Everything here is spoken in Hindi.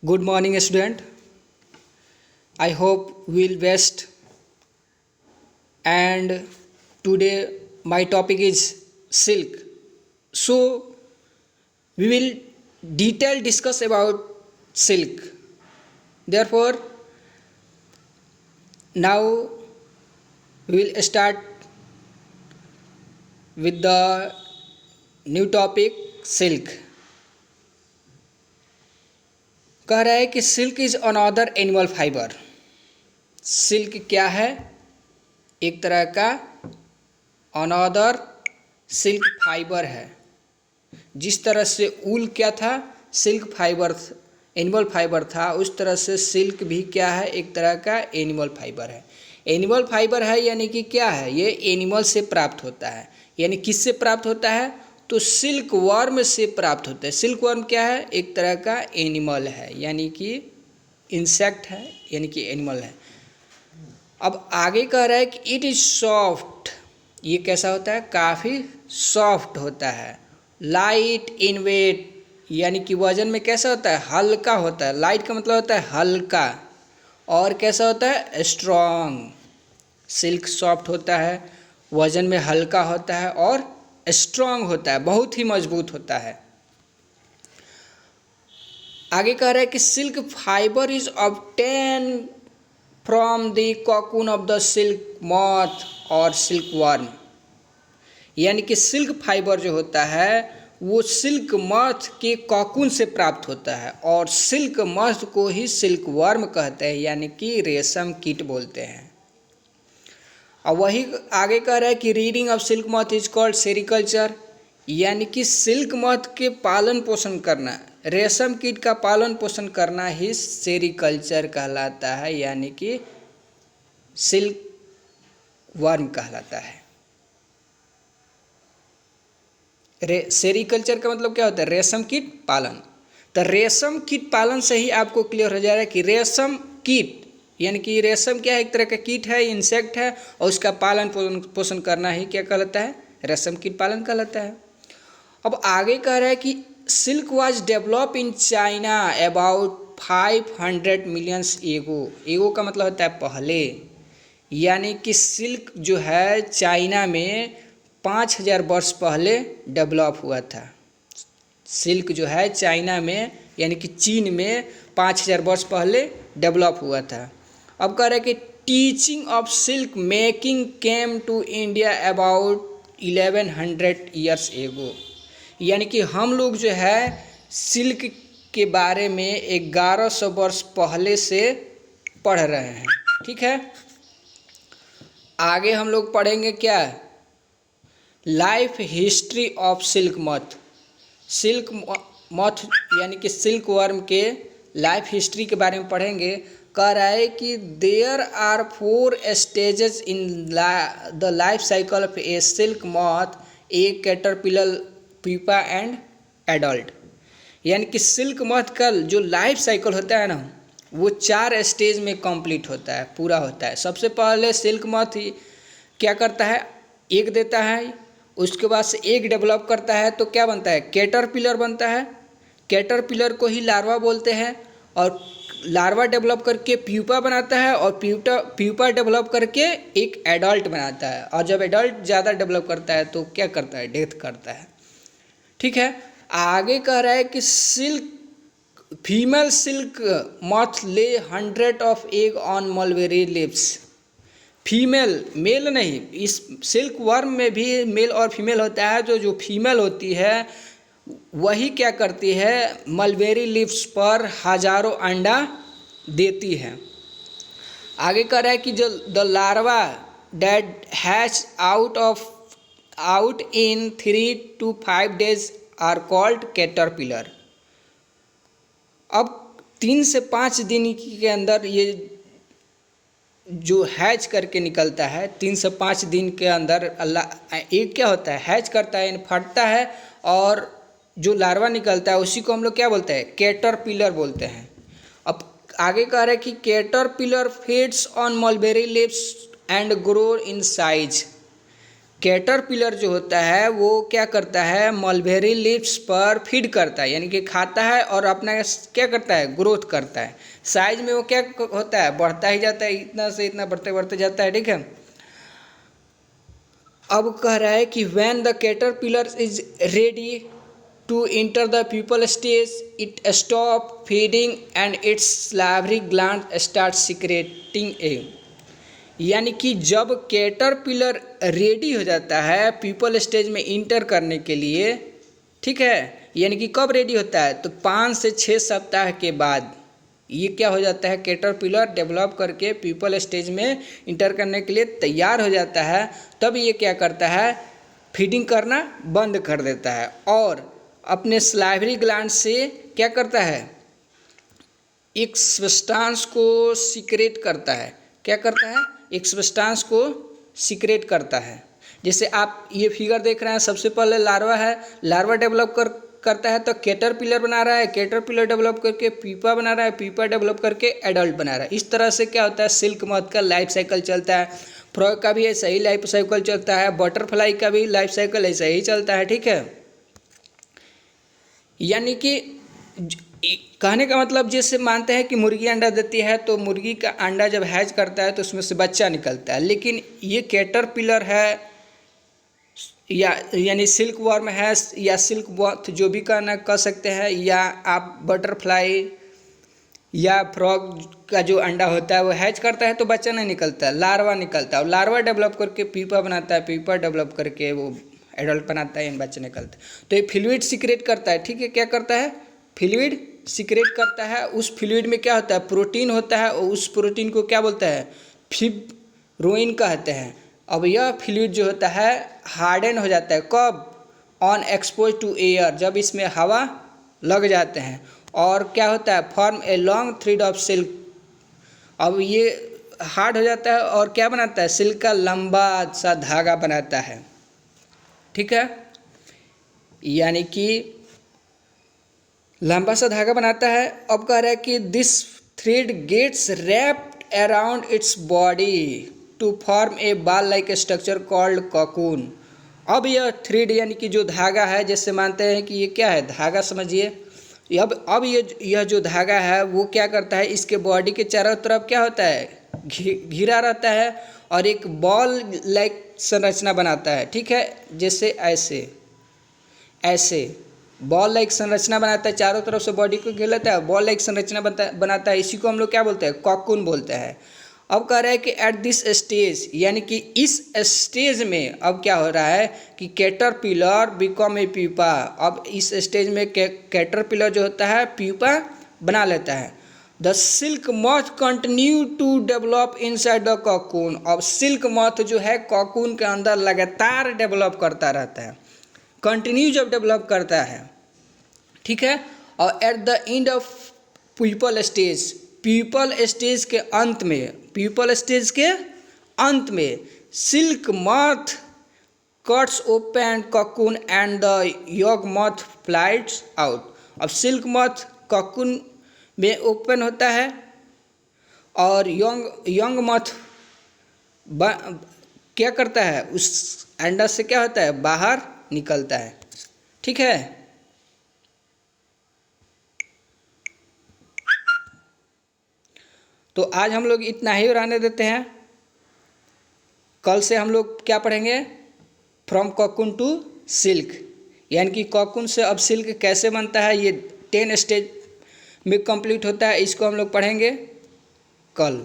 Good morning, student. I hope we'll best. And today my topic is silk. So we will detail discuss about silk. Therefore, now we will start with the new topic silk. कह रहा है कि silk is another animal fibre. Silk क्या है? एक तरह का अनदर सिल्क फाइबर है. जिस तरह से ऊल क्या था, सिल्क फाइबर एनिमल फाइबर था, उस तरह से सिल्क भी क्या है? एक तरह का एनिमल फाइबर है. एनिमल फाइबर है यानी कि क्या है? ये एनिमल से प्राप्त होता है. यानी किससे प्राप्त होता है? तो सिल्क वर्म से प्राप्त होता है. सिल्क वर्म क्या है? एक तरह का एनिमल है, यानी कि इंसेक्ट है, यानी कि एनिमल है. अब आगे कह रहा है कि इट इज सॉफ्ट. ये कैसा होता है? काफ़ी सॉफ्ट होता है. लाइट इन वेट, यानी कि वजन में कैसा होता है? हल्का होता है. लाइट का मतलब होता है हल्का. और कैसा होता है? स्ट्रॉन्ग. सिल्क सॉफ्ट होता है, वजन में हल्का होता है और स्ट्रॉन्ग होता है, बहुत ही मजबूत होता है. आगे कह रहा है कि silk fibre is obtain from the cocoon of the silk moth और सिल्क वर्म. यानी कि सिल्क फाइबर जो होता है वो सिल्क मॉथ के कॉकून से प्राप्त होता है, और सिल्क मॉथ को ही सिल्क वर्म कहते हैं, यानी कि रेशम कीट बोलते हैं. और वही आगे कह रहा है कि reading of silk moth is called sericulture. यानी कि सिल्क मॉथ के पालन पोषण करना, रेशम कीट का पालन पोषण करना ही सेरिकल्चर कहलाता है, यानी कि सिल्क वर्म कहलाता है. सेरिकल्चर का मतलब क्या होता है? रेशम कीट पालन. तो रेशम कीट पालन से ही आपको क्लियर हो जा रहा है कि रेशम कीट यानी कि रेशम क्या है? एक तरह का कीट है, इंसेक्ट है, और उसका पालन पोषण करना ही क्या कहलाता है? रेशम कीट पालन कहलाता है. अब आगे कह रहा है कि silk was develop in China about 500 millions एगो. एगो का मतलब होता है पहले. यानी कि सिल्क जो है चाइना में 5000 वर्ष पहले डेवलप हुआ था. सिल्क जो है चाइना में यानी कि चीन में 5000 वर्ष पहले डेवलप हुआ था. अब कह रहे हैं कि teaching of silk making came to India about 1100 years ago. यानी कि हम लोग जो है सिल्क के बारे में 1100 वर्ष पहले से पढ़ रहे हैं. ठीक है, आगे हम लोग पढ़ेंगे क्या? Life history of silk moth. Silk moth यानी कि सिल्क वर्म के लाइफ हिस्ट्री के बारे में पढ़ेंगे. कह रहा है कि there are 4 stages in the life cycle of a silk moth, a caterpillar, pupa and adult. यानी कि सिल्क मॉथ का जो लाइफ साइकिल होता है ना, वो 4 स्टेज में कंप्लीट होता है, पूरा होता है. सबसे पहले सिल्क मॉथ क्या करता है? एग देता है. उसके बाद से एग डेवलप करता है तो क्या बनता है? कैटरपिलर बनता है. कैटरपिलर को ही लार्वा बोलते हैं. और लार्वा डेवलप करके प्यूपा बनाता है, और प्यूपा डेवलप करके एक एडल्ट बनाता है. और जब एडल्ट ज़्यादा डेवलप करता है तो क्या करता है? डेथ करता है. ठीक है, आगे कह रहा है कि silk female silk moth lay 100 of egg on mulberry leaves. Female, male नहीं. इस सिल्क वर्म में भी मेल और फीमेल होता है. जो फीमेल होती है वही क्या करती है? मलबेरी लीव्स पर हजारों अंडा देती है. आगे कह रहा है कि जो the larva that hatch out in 3 to 5 days are called caterpillar. अब 3 से 5 दिन के अंदर ये जो हैच करके निकलता है, 3 से 5 दिन के अंदर एक क्या होता है? हैच करता है, यानी फटता है, और जो लार्वा निकलता है उसी को हम लोग क्या बोलते हैं? कैटरपिलर बोलते हैं. अब आगे कह रहे हैं कि caterpillar feeds on mulberry leaves and grow in size. Caterpillar जो होता है वो क्या करता है, मलबेरी लीव्स पर फीड करता है, यानी कि खाता है और अपना क्या करता है, ग्रोथ करता है। साइज में वो क्या होता है, बढ़ता ही जाता है, इतना से इतना बढ़ते बढ़ते जाता है। ठीक है, अब कह रहा है कि when the caterpillar is ready to enter the pupal stage it stop feeding and its salivary gland start secreting a. यानी कि जब कैटरपिलर रेडी हो जाता है प्यूपल स्टेज में इंटर करने के लिए, ठीक है, यानी कि कब रेडी होता है, तो 5 से 6 सप्ताह के बाद ये क्या हो जाता है, कैटरपिलर डेवलप करके प्यूपल स्टेज में इंटर करने के लिए तैयार हो जाता है। तब ये क्या करता है, फीडिंग करना बंद कर देता है और अपने सलाइवरी ग्लैंड से क्या करता है, एक सब्सटेंस को सीक्रेट करता है। क्या करता है, एक सब्सटेंस को सीक्रेट करता है। जैसे आप ये फिगर देख रहे हैं, सबसे पहले लार्वा है, लार्वा डेवलप करता है तो कैटरपिलर बना रहा है, कैटरपिलर डेवलप करके पीपा बना रहा है, पीपा डेवलप करके एडल्ट बना रहा है। इस तरह से क्या होता है, सिल्क मध का लाइफ साइकिल चलता है, फ्रॉग का भी ऐसा ही लाइफ साइकिल चलता है, बटरफ्लाई का भी लाइफ साइकिल ऐसा ही चलता है। ठीक है, यानी कि कहने का मतलब जैसे मानते हैं कि मुर्गी अंडा देती है तो मुर्गी का अंडा जब हैच करता है तो उसमें से बच्चा निकलता है, लेकिन ये कैटरपिलर है या यानी सिल्क वर्म है या सिल्क मॉथ जो भी कहना कह सकते हैं, या आप बटरफ्लाई या फ्रॉग का जो अंडा होता है वो हैच करता है तो बच्चा नहीं निकलता है, लार्वा निकलता है और लार्वा डेवलप करके पीपा बनाता है, पीपा डेवलप करके वो एडल्ट बनाता है, इन बच्चे निकलते हैं। तो ये फ्लूइड सीक्रेट करता है। ठीक है, क्या करता है, फ्लूइड सीक्रेट करता है। उस फ्लूइड में क्या होता है, प्रोटीन होता है और उस प्रोटीन को क्या बोलते हैं, फिब्रोइन कहते हैं। अब यह फ्लूइड जो होता है हार्डन हो जाता है, कब, ऑन एक्सपोज टू एयर, जब इसमें हवा लग जाते हैं, और क्या होता है, form a long thread of silk. अब ये हार्ड हो जाता है और क्या बनाता है, सिल्क का लंबा सा धागा बनाता है। ठीक है, यानी कि लंबा सा धागा बनाता है। अब कह रहा है कि this thread gets wrapped around its body to form a ball like structure called cocoon. अब यह थ्रेड यानी कि जो धागा है, जैसे मानते हैं कि ये क्या है, धागा समझिए। अब यह जो धागा है वो क्या करता है, इसके बॉडी के चारों तरफ क्या होता है, घिरा रहता है और एक बॉल लाइक संरचना बनाता है। ठीक है, जैसे ऐसे ऐसे बॉल लाइक संरचना बनाता है, चारों तरफ से बॉडी को घेर लेता है, बॉल लाइक संरचना बनाता है। इसी को हम लोग क्या बोलते हैं, कॉकून बोलते हैं। अब कह रहा है कि एट दिस स्टेज, यानी कि इस स्टेज में अब क्या हो रहा है कि कैटरपिलर बिकम ए प्यूपा। अब इस स्टेज में कैटरपिलर जो होता है प्यूपा बना लेता है। The silk moth continue to develop inside the cocoon. अब सिल्क मॉथ जो है कॉकून के अंदर लगातार डेवलप करता रहता है, कंटिन्यू जब डेवलप करता है। ठीक है, और at the end of pupal stage, pupal stage के अंत में, प्यूपल स्टेज के अंत में silk moth cuts open cocoon and the young moth flights out. अब सिल्क मॉथ कॉकून में ओपन होता है और यंग मॉथ क्या करता है, उस अंडा से क्या होता है, बाहर निकलता है। ठीक है, तो आज हम लोग इतना ही रहने देते हैं। कल से हम लोग क्या पढ़ेंगे, फ्रॉम कॉकून टू सिल्क, यानी कि कॉकून से अब सिल्क कैसे बनता है, ये 10 स्टेज में कंप्लीट होता है। इसको हम लोग पढ़ेंगे कल।